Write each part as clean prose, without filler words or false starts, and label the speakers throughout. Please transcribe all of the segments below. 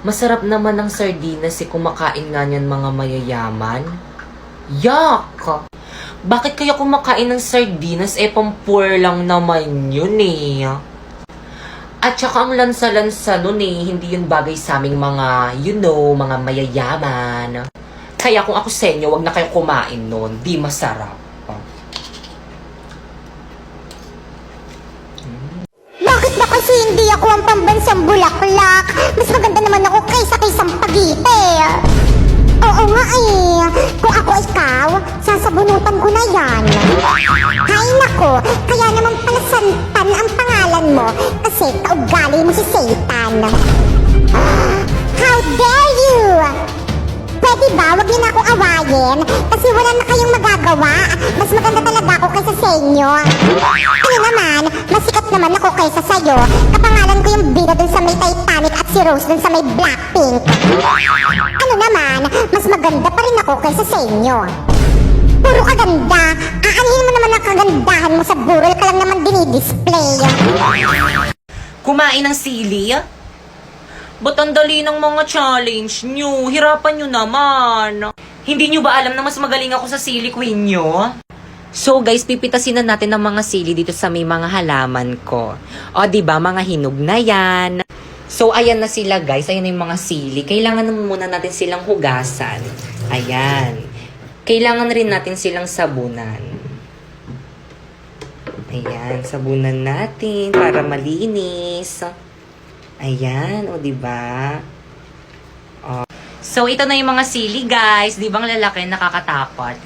Speaker 1: Masarap naman ng sardinas kumakain nga niyan mga mayayaman. Yak! Bakit kaya kumakain ng sardinas? Pang-poor lang naman yun eh. At saka ang lansa-lansa nun hindi yun bagay sa aming mga, mga mayayaman. Kaya kung ako sa inyo, wag na kayo kumain nun. Di masarap.
Speaker 2: Bakit ba kasi hindi ako ang pambansang bulaklak? Mas maganda naman ako kaysa kay Sampaguite. Oo nga eh. Kung ako ikaw, sasabunutan ko na yan. Hay nako, kaya naman pala Santan ang pangalan mo kasi kaugali mo si Satan. How dare you! Pwede ba, wag niyo na akong awayin kasi wala na kayong magagawa. Mas maganda talaga ako kaysa sa inyo. Ano naman, masikat naman ako kaysa sa'yo. Kapangalan ko yung bida dun sa may Titanic at si Rose dun sa may Blackpink. Ano naman, mas maganda pa rin ako kaysa sa inyo. Puro kaganda. Aanhin mo naman ang kagandahan mo sa burol ka lang naman dinidisplay.
Speaker 1: Kumain ng sili? Ba't ang dali ng mga challenge nyo? Hirapan nyo naman. Hindi nyo ba alam na mas magaling ako sa sili queen nyo? So guys, pipitasin na natin ng mga sili dito sa may mga halaman ko. O diba, mga hinog na yan. So ayan na sila guys, ayan na yung mga sili. Kailangan na muna natin silang hugasan. Ayan. Kailangan rin natin silang sabunan. Ayan, sabunan natin para malinis. Ayan, o diba? O. So, ito na yung mga sili, guys. Di ba ang lalaki, nakakatakot?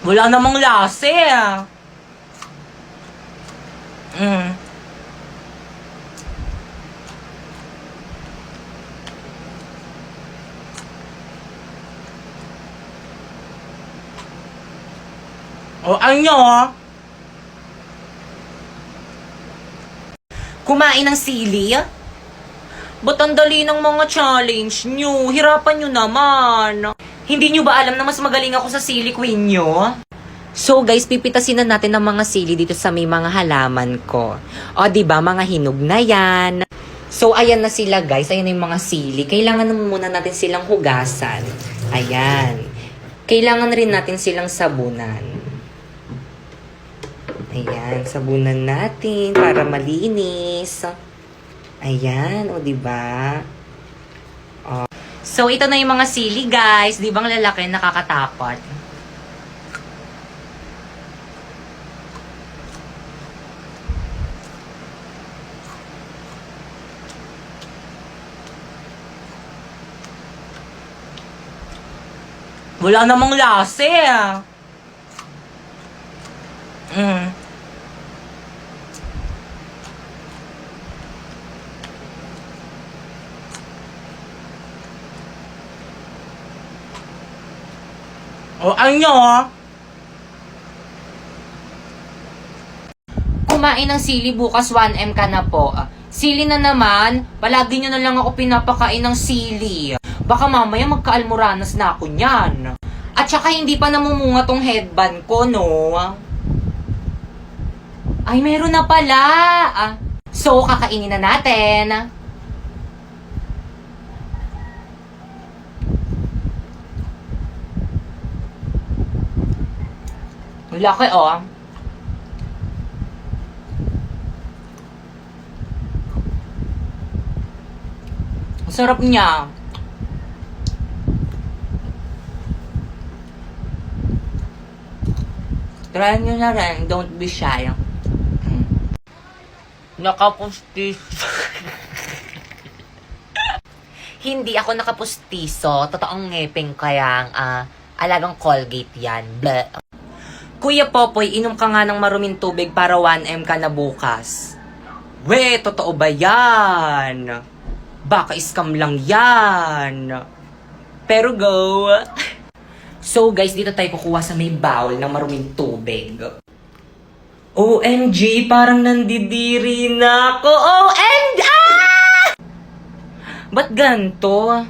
Speaker 1: Wala namang lasa eh. O ano? Kumain ng sili? Ba't ang dali ng mga challenge nyo? Hirapan nyo naman. Hindi nyo ba alam na mas magaling ako sa sili queen nyo? So guys, pipitasin na natin ng mga sili dito sa may mga halaman ko. O diba, mga hinog na yan. So ayan na sila guys, ayan na yung mga sili. Kailangan na muna natin silang hugasan. Ayan. Kailangan rin natin silang sabunan. Ayan, sabunan natin para malinis. Ayan, o diba? O. So, ito na yung mga sili, guys. Di ba ang lalaki, nakakatakot? Wala namang lasa eh. O ano? Kumain ng sili bukas 1M ka na po. Sili na naman, palagi nyo na lang ako pinapakain ng sili. Baka mamaya magka-almoranas na ako niyan. At saka hindi pa namumunga tong headband ko, no? Ay, meron na pala. So, kakainin na natin. Laki, oh. Sarap niya. Try nyo na rin. Don't be shy. Nakapustiso. Hindi ako nakapustiso. Totoong ngepeng kayang alagang Colgate yan. Bleh. Kuya Popoy, inom ka nga ng maruming tubig para 1M ka na bukas. We, totoo ba yan? Baka scam lang yan. Pero go. So guys, dito tayo kukuha sa may bowl ng maruming tubig. OMG, parang nandidiri na ako. OMG! Ba't ganto?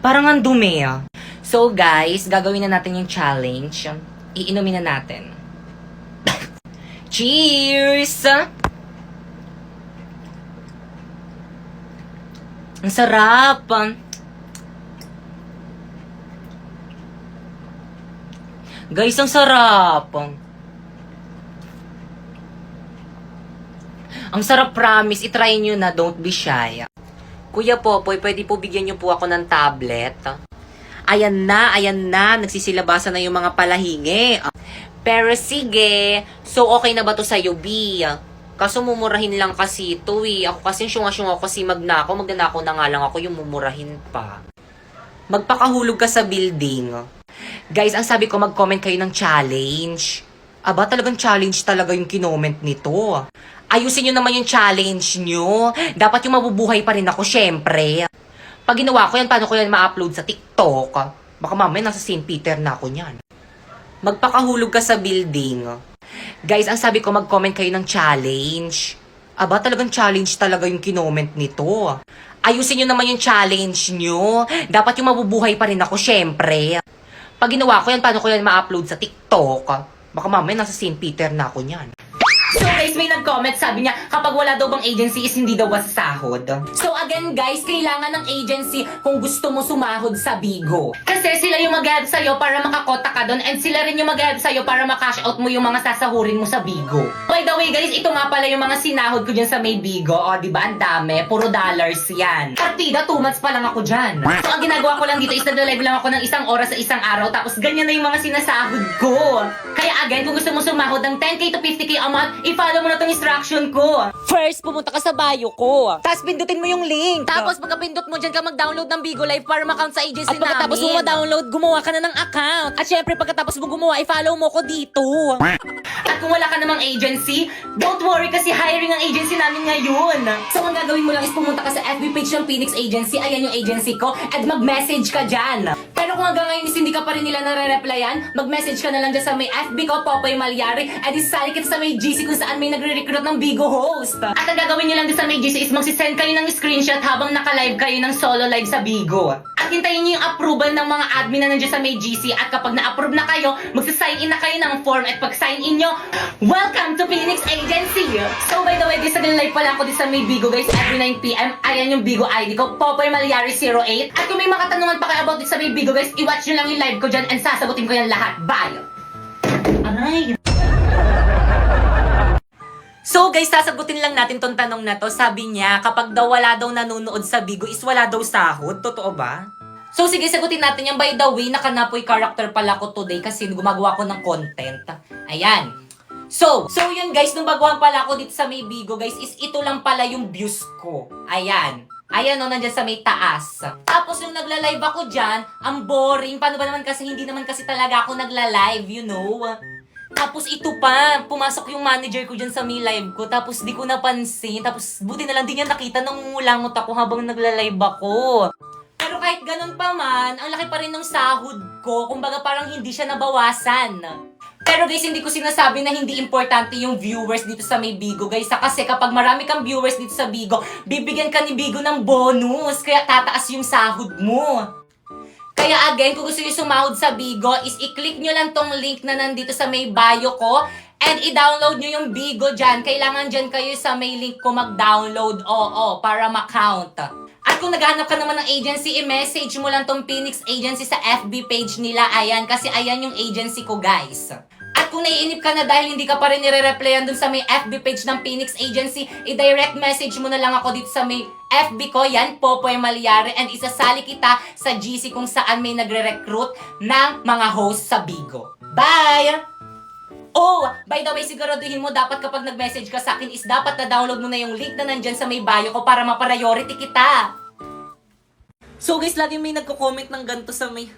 Speaker 1: Parang ang dumi ah. So guys, gagawin na natin yung challenge. Iinumin na natin. Cheers! Ang sarap! Guys, ang sarap! Ang sarap, promise. I-try nyo na, don't be shy. Kuya Popoy, pwede po bigyan nyo po ako ng tablet? Ayan na. Nagsisilabasan na yung mga palahingi. Pero sige. So, okay na ba to sa'yo, B? Kaso mumurahin lang kasi ito eh. Ako kasi syunga-syunga ako kasi magnakaw na nga lang ako yung mumurahin pa. Magpakahulog ka sa building. Guys, ang sabi ko mag-comment kayo ng challenge. Aba, talagang challenge talaga yung kinoment nito. Ayusin nyo naman yung challenge nyo. Dapat yung mabubuhay pa rin ako, syempre. Pag ginawa ko yan, paano ko yan ma-upload sa TikTok? Baka mamaya nasa St. Peter na ako niyan. Magpakahulog ka sa building. Guys, ang sabi ko mag-comment kayo ng challenge. Aba, talagang challenge talaga yung kinoment nito. Ayusin nyo naman yung challenge nyo. Dapat yung mabubuhay pa rin ako, syempre. Pag ginawa ko yan, paano ko yan ma-upload sa TikTok? Baka mamaya nasa St. Peter na ako niyan. So guys, may nag-comment, sabi niya, kapag wala daw bang agency is hindi daw sahod. So again guys, kailangan ng agency kung gusto mo sumahod sa Bigo. Kasi sila yung mag-help sa'yo para makakota ka doon and sila rin yung mag-help sa'yo para makash out mo yung mga sasahurin mo sa Bigo. By the way guys, ito nga pala yung mga sinahod ko dyan sa may Bigo. O diba, ang dami, puro dollars yan. Partida, 2 months pa lang ako dyan. So ang ginagawa ko lang dito is nag-live lang ako ng 1 oras sa 1 araw tapos ganyan na yung mga sinasahod ko. Kaya again, kung gusto mo sumahod ng 10k to 50k a month, i-follow mo na tong instruction ko. First, pumunta ka sa bio ko. Tapos pindutin mo yung link. Tapos pagka-pindot mo, dyan ka mag-download ng Bigo Live para ma-account sa agency namin. At pagkatapos mo ma-download, gumawa ka na ng account. At syempre, pagkatapos mo gumawa, i-follow mo ko dito. At kung wala ka namang agency, don't worry kasi hiring ang agency namin ngayon. So, ang gagawin mo lang is pumunta ka sa FB page ng Phoenix Agency. Ayan yung agency ko. At mag-message ka dyan. Pero kung hanggang ngayon is hindi ka pa rin nila nare-replyan, mag-message ka na lang dyan sa may FB ko, Popoy Malyari. At isali kita sa may GC kung saan may nagre-recruit ng Bigo host. At ang gagawin nyo lang din sa may GC is magsisend kayo ng screenshot habang naka-live kayo ng solo live sa Bigo. At hintayin nyo yung approval ng mga admin na nandiyan sa may GC. At kapag na-approve na kayo, magsa-sign in na kayo ng form. At pag sign in nyo, welcome to Phoenix Agency! So by the way, guys, nag-live pala ako din sa may Bigo guys every 9pm. Ayan yung Bigo ID ko, Popoy Malyari 08. At kung may mga katanungan pa kayo about din sa may Bigo guys, i-watch nyo lang yung live ko dyan and sasagutin ko yan lahat. Bye! Aray! So guys, sasagutin lang natin tong tanong na to. Sabi niya, kapag daw wala daw nanonood sa Bigo is wala daw sahod. Totoo ba? So sige, sagutin natin yan. By the way, nakanapoy character pala ko today kasi gumagawa ko ng content. Ayan. So yun guys, nung baguhan pala ako dito sa may Bigo guys, is ito lang pala yung views ko. Ayan. Ayan o, nandyan sa may taas. Tapos yung nagla-live ako dyan, ang boring. Paano ba naman kasi, hindi naman kasi talaga ako nagla-live, you know? Tapos ito pa, pumasok yung manager ko dyan sa may live ko, tapos di ko napansin, tapos buti na lang din niya nakita nang umulangot ako habang nagla-live ako. Pero kahit ganun pa man, ang laki pa rin ng sahod ko, kumbaga parang hindi siya nabawasan. Pero guys, hindi ko sinasabi na hindi importante yung viewers dito sa may Bigo guys, kasi kapag marami kang viewers dito sa Bigo, bibigyan ka ni Bigo ng bonus, kaya tataas yung sahod mo. Kaya again, kung gusto nyo sumahod sa Bigo, is i-click nyo lang tong link na nandito sa may bio ko and i-download nyo yung Bigo dyan. Kailangan dyan kayo sa may link ko mag-download, para ma-count. At kung naghahanap ka naman ng agency, i-message mo lang tong Phoenix Agency sa FB page nila. Ayan, kasi ayan yung agency ko, guys. At kung naiinip ka na dahil hindi ka pa rin nire-replyan dun sa may FB page ng Phoenix Agency, i-direct message mo na lang ako dito sa may FB ko, yan, Popoy Malyari, and isasali kita sa GC kung saan may nagre-recruit ng mga host sa Bigo. Bye! Oh, by the way, siguraduhin mo dapat kapag nag-message ka sa akin is dapat na-download mo na yung link na nandyan sa may bio ko para ma-priority kita. So guys, lagi may nagko-comment ng ganito sa may...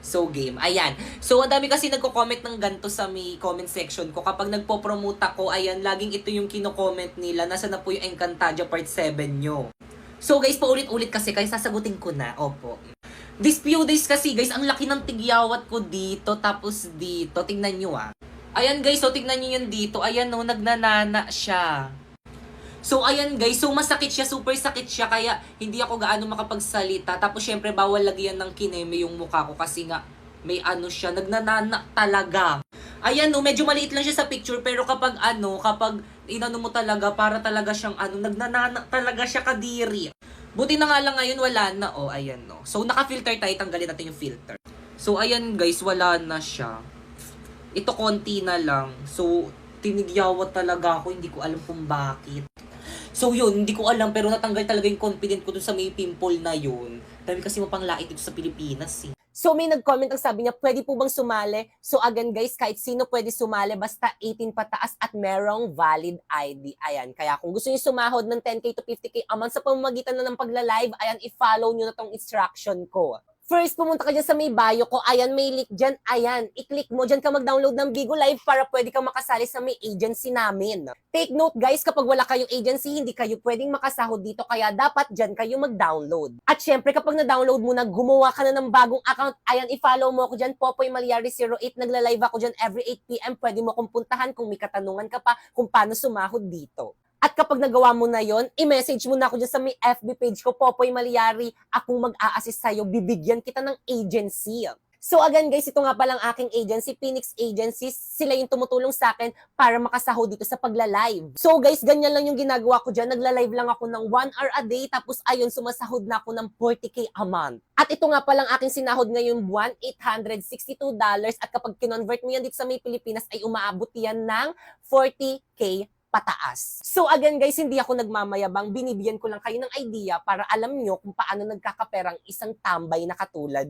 Speaker 1: So game, ayan. So ang dami kasi nagko-comment ng ganito sa may comment section ko. Kapag nagpo-promote ako, ayan, laging ito yung kino-comment nila. Nasa na po yung Encantadia Part 7 nyo. So guys, paulit-ulit kasi, kaya sasagutin ko na. Opo. This few days kasi guys, ang laki ng tigyawat ko dito, tapos dito. Tingnan nyo ah. Ayan guys, so tingnan nyo yun dito. Ayan no, nagnanana siya. So, ayan guys. So, masakit siya. Super sakit siya. Kaya, hindi ako gaano makapagsalita. Tapos, syempre, bawal lagyan ng kineme yung mukha ko. Kasi nga, may ano siya. Nagnanana talaga. Ayan, no. Medyo maliit lang siya sa picture. Pero kapag kapag inano mo talaga, para talaga siyang nagnanana talaga siya kadiri. Buti na nga lang ngayon, wala na. Oh, ayan, no. So, naka-filter tayo. Tanggalin natin yung filter. So, ayan guys. Wala na siya. Ito, konti na lang. So, tinigyawat talaga ako. Hindi ko alam kung bakit. So yun, hindi ko alam pero natanggal talaga yung confident ko dun sa may pimple na yun. Dami kasi mapanglait dito sa Pilipinas eh.
Speaker 3: So may nag-comment ang sabi niya, pwede po bang sumali? So again guys, kahit sino pwede sumali basta 18 pataas at merong valid ID. Ayan, kaya kung gusto niyo sumahod ng 10k to 50k a month sa pamamagitan na ng pagla-live, ayan, i-follow niyo na tong instruction ko. First, pumunta ka dyan sa may bio ko. Ayan, may link dyan. Ayan, i-click mo. Dyan ka mag-download ng Bigo Live para pwede kang makasali sa may agency namin. Take note guys, kapag wala kayong agency, hindi kayo pwedeng makasahod dito. Kaya dapat dyan kayo mag-download. At syempre, kapag na-download mo na, gumawa ka na ng bagong account. Ayan, i-follow mo ako dyan. Popoy Malyari 08. Nagla-live ako dyan every 8 p.m. Pwede mo akong puntahan kung may katanungan ka pa kung paano sumahod dito. At kapag nagawa mo na yon, i-message mo na ako dyan sa may FB page ko, Popoy Malyari. Akong mag-a-assist sa'yo, bibigyan kita ng agency. So again guys, ito nga palang aking agency, Phoenix Agencies. Sila yung tumutulong sa akin para makasahod dito sa pagla-live. So guys, ganyan lang yung ginagawa ko dyan. Nagla-live lang ako ng 1 hour a day, tapos ayun, sumasahod na ako ng 40k a month. At ito nga palang aking sinahod ngayong buwan, $862. At kapag kinonvert mo yan dito sa may Pilipinas, ay umaabot yan ng 40k pataas. So again guys, hindi ako nagmamayabang, binibigyan ko lang kayo ng idea para alam nyo kung paano nagkakaperang isang tambay na katulad.